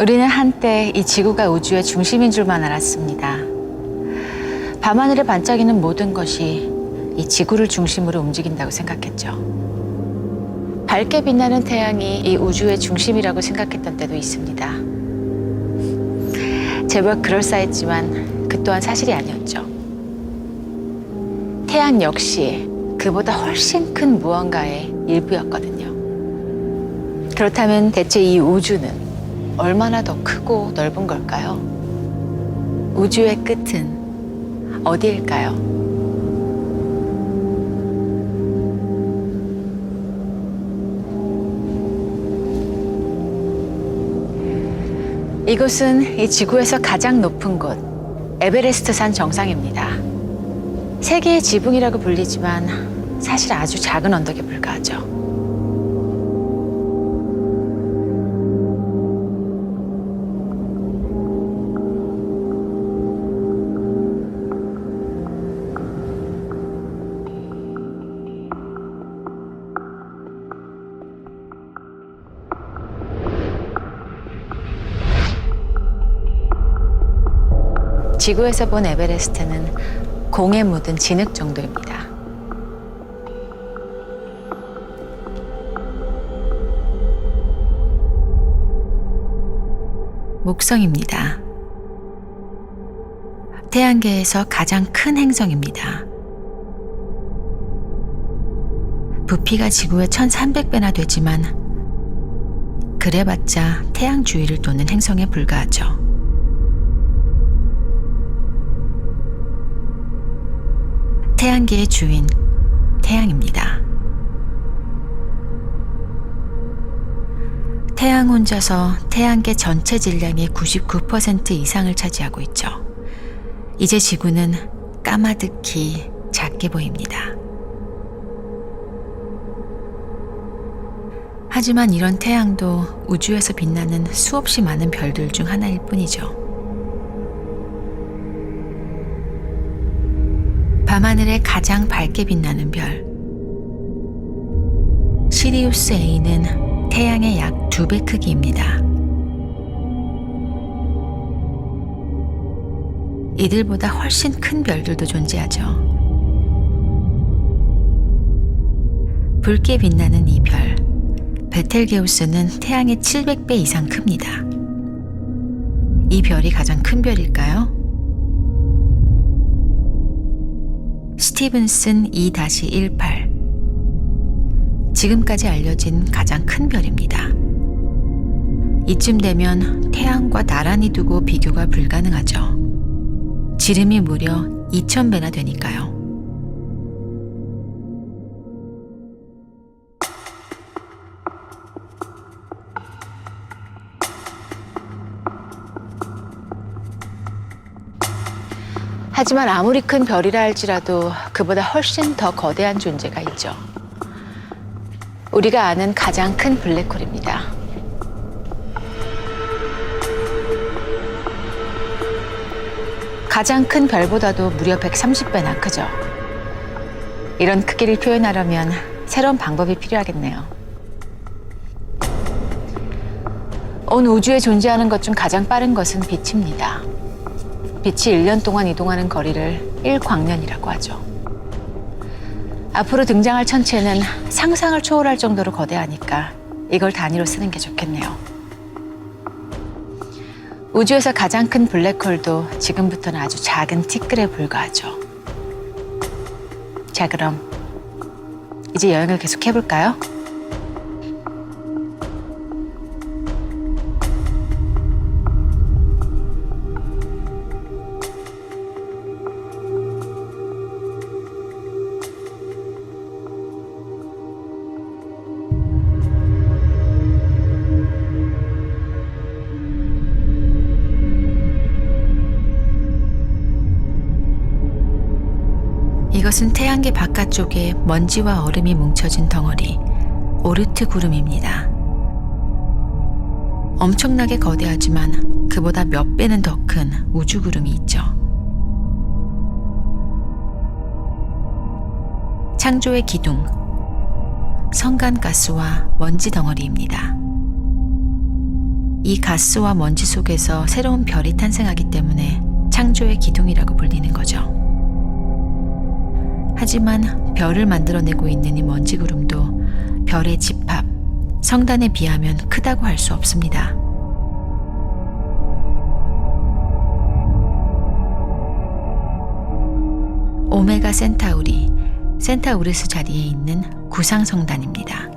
우리는 한때 이 지구가 우주의 중심인 줄만 알았습니다. 밤하늘에 반짝이는 모든 것이 이 지구를 중심으로 움직인다고 생각했죠. 밝게 빛나는 태양이 이 우주의 중심이라고 생각했던 때도 있습니다. 제법 그럴싸했지만 그 또한 사실이 아니었죠. 태양 역시 그보다 훨씬 큰 무언가의 일부였거든요. 그렇다면 대체 이 우주는 얼마나 더 크고 넓은 걸까요? 우주의 끝은 어디일까요? 이곳은 이 지구에서 가장 높은 곳, 에베레스트 산 정상입니다. 세계의 지붕이라고 불리지만 사실 아주 작은 언덕에 불과하죠. 지구에서 본 에베레스트는 공에 묻은 진흙 정도입니다. 목성입니다. 태양계에서 가장 큰 행성입니다. 부피가 지구의 1300배나 되지만 그래봤자 태양 주위를 도는 행성에 불과하죠. 태양계의 주인, 태양입니다. 태양 혼자서 태양계 전체 질량의 99% 이상을 차지하고 있죠. 이제 지구는 까마득히 작게 보입니다. 하지만 이런 태양도 우주에서 빛나는 수없이 많은 별들 중 하나일 뿐이죠. 밤하늘에 가장 밝게 빛나는 별 시리우스 A는 태양의 약 2배 크기입니다. 이들보다 훨씬 큰 별들도 존재하죠. 붉게 빛나는 이 별, 베텔게우스는 태양의 700배 이상 큽니다. 이 별이 가장 큰 별일까요? 스티븐슨 2-18 지금까지 알려진 가장 큰 별입니다. 이쯤 되면 태양과 나란히 두고 비교가 불가능하죠. 지름이 무려 2000배나 되니까요. 하지만 아무리 큰 별이라 할지라도 그보다 훨씬 더 거대한 존재가 있죠. 우리가 아는 가장 큰 블랙홀입니다. 가장 큰 별보다도 무려 130배나 크죠. 이런 크기를 표현하려면 새로운 방법이 필요하겠네요. 온 우주에 존재하는 것 중 가장 빠른 것은 빛입니다. 빛이 1년 동안 이동하는 거리를 1광년이라고 하죠. 앞으로 등장할 천체는 상상을 초월할 정도로 거대하니까 이걸 단위로 쓰는 게 좋겠네요. 우주에서 가장 큰 블랙홀도 지금부터는 아주 작은 티끌에 불과하죠. 자, 그럼 이제 여행을 계속 해볼까요? 이것은 태양계 바깥쪽에 먼지와 얼음이 뭉쳐진 덩어리, 오르트 구름입니다. 엄청나게 거대하지만 그보다 몇 배는 더 큰 우주 구름이 있죠. 창조의 기둥, 성간가스와 먼지 덩어리입니다. 이 가스와 먼지 속에서 새로운 별이 탄생하기 때문에 창조의 기둥이라고 불리는 거죠. 하지만 별을 만들어내고 있는 이 먼지 구름도 별의 집합, 성단에 비하면 크다고 할 수 없습니다. 오메가 센타우리, 센타우르스 자리에 있는 구상성단입니다.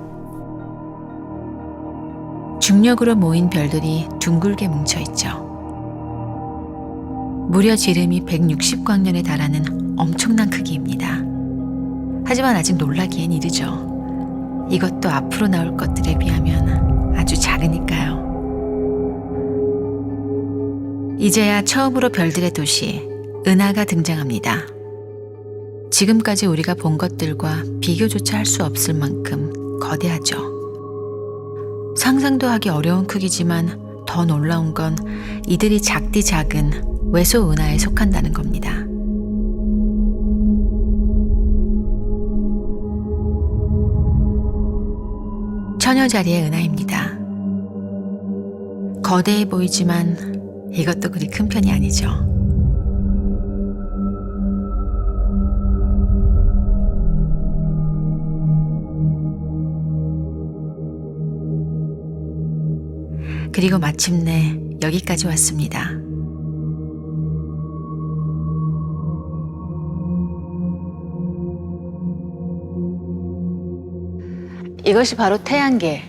중력으로 모인 별들이 둥글게 뭉쳐있죠. 무려 지름이 160광년에 달하는 엄청난 크기입니다. 하지만 아직 놀라기엔 이르죠. 이것도 앞으로 나올 것들에 비하면 아주 작으니까요. 이제야 처음으로 별들의 도시, 은하가 등장합니다. 지금까지 우리가 본 것들과 비교조차 할 수 없을 만큼 거대하죠. 상상도 하기 어려운 크기지만 더 놀라운 건 이들이 작디 작은 외소 은하에 속한다는 겁니다. 처녀자리의 은하입니다. 거대해 보이지만 이것도 그리 큰 편이 아니죠. 그리고 마침내 여기까지 왔습니다. 이것이 바로 태양계,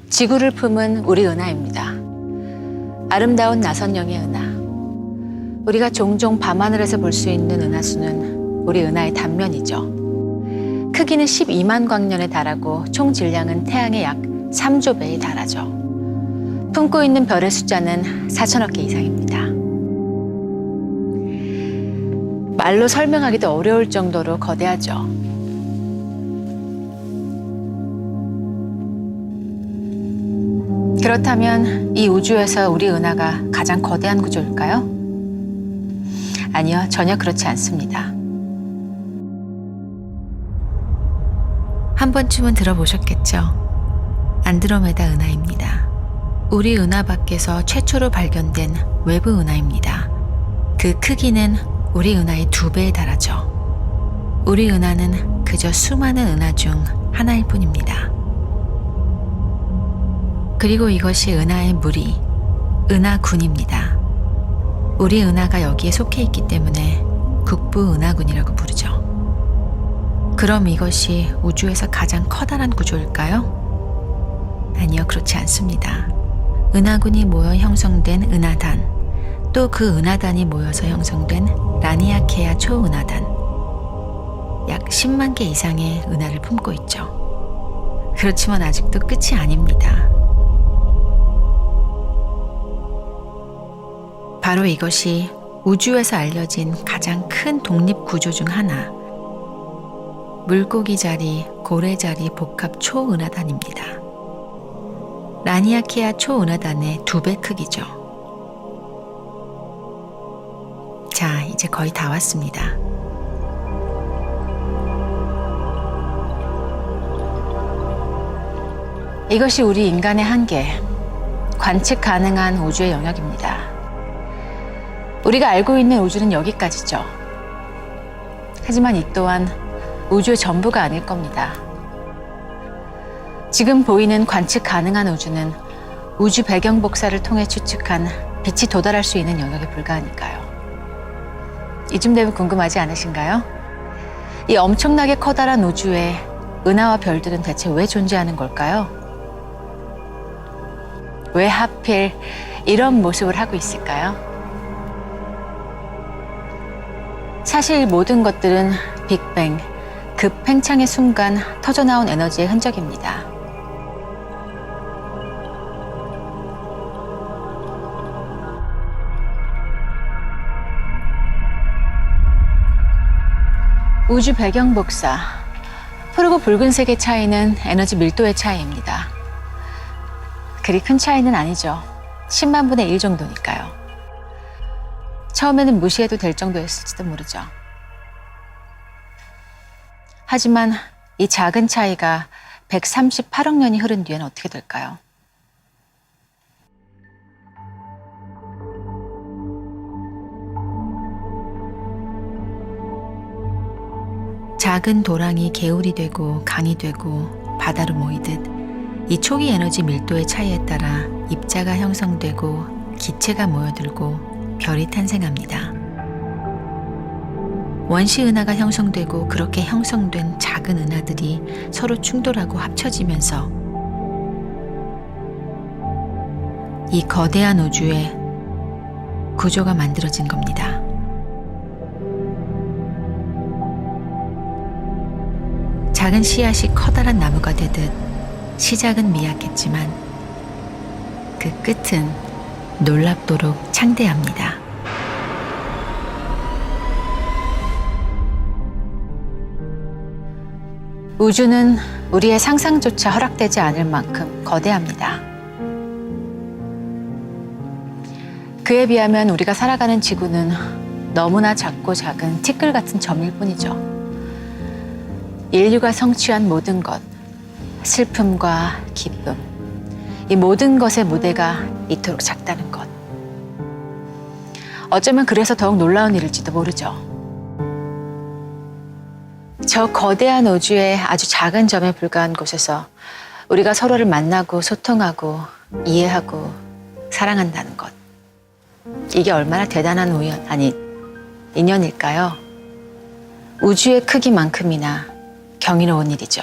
지구를 품은 우리 은하입니다. 아름다운 나선형의 은하. 우리가 종종 밤하늘에서 볼 수 있는 은하수는 우리 은하의 단면이죠. 크기는 12만 광년에 달하고 총 질량은 태양의 약 3조 배에 달하죠. 품고 있는 별의 숫자는 4천억 개 이상입니다. 말로 설명하기도 어려울 정도로 거대하죠. 그렇다면 이 우주에서 우리 은하가 가장 거대한 구조일까요? 아니요, 전혀 그렇지 않습니다. 한 번쯤은 들어보셨겠죠? 안드로메다 은하입니다. 우리 은하 밖에서 최초로 발견된 외부 은하입니다. 그 크기는 우리 은하의 2배에 달하죠. 우리 은하는 그저 수많은 은하 중 하나일 뿐입니다. 그리고 이것이 은하의 무리, 은하군입니다. 우리 은하가 여기에 속해 있기 때문에 국부 은하군이라고 부르죠. 그럼 이것이 우주에서 가장 커다란 구조일까요? 아니요, 그렇지 않습니다. 은하군이 모여 형성된 은하단, 또 그 은하단이 모여서 형성된 라니아케아 초은하단, 약 10만 개 이상의 은하를 품고 있죠. 그렇지만 아직도 끝이 아닙니다. 바로 이것이 우주에서 알려진 가장 큰 독립 구조 중 하나, 물고기 자리, 고래 자리 복합 초은하단입니다. 라니아케아 초은하단의 2배 크기죠. 자, 이제 거의 다 왔습니다. 이것이 우리 인간의 한계, 관측 가능한 우주의 영역입니다. 우리가 알고 있는 우주는 여기까지죠. 하지만 이 또한 우주의 전부가 아닐 겁니다. 지금 보이는 관측 가능한 우주는 우주 배경 복사를 통해 추측한 빛이 도달할 수 있는 영역에 불과하니까요. 이쯤 되면 궁금하지 않으신가요? 이 엄청나게 커다란 우주에 은하와 별들은 대체 왜 존재하는 걸까요? 왜 하필 이런 모습을 하고 있을까요? 사실 모든 것들은 빅뱅, 급팽창의 순간 터져나온 에너지의 흔적입니다. 우주 배경 복사, 푸르고 붉은색의 차이는 에너지 밀도의 차이입니다. 그리 큰 차이는 아니죠. 10만 분의 1 정도니까요. 처음에는 무시해도 될 정도였을지도 모르죠. 하지만 이 작은 차이가 138억 년이 흐른 뒤에는 어떻게 될까요? 작은 도랑이 개울이 되고 강이 되고 바다로 모이듯 이 초기 에너지 밀도의 차이에 따라 입자가 형성되고 기체가 모여들고 별이 탄생합니다. 원시 은하가 형성되고 그렇게 형성된 작은 은하들이 서로 충돌하고 합쳐지면서 이 거대한 우주의 구조가 만들어진 겁니다. 작은 씨앗이 커다란 나무가 되듯 시작은 미약했지만 그 끝은 놀랍도록 창대합니다. 우주는 우리의 상상조차 허락되지 않을 만큼 거대합니다. 그에 비하면 우리가 살아가는 지구는 너무나 작고 작은 티끌 같은 점일 뿐이죠. 인류가 성취한 모든 것, 슬픔과 기쁨, 이 모든 것의 무대가 이토록 작다는 것. 어쩌면 그래서 더욱 놀라운 일일지도 모르죠. 저 거대한 우주의 아주 작은 점에 불과한 곳에서 우리가 서로를 만나고 소통하고 이해하고 사랑한다는 것. 이게 얼마나 대단한 인연일까요? 우주의 크기만큼이나 경이로운 일이죠.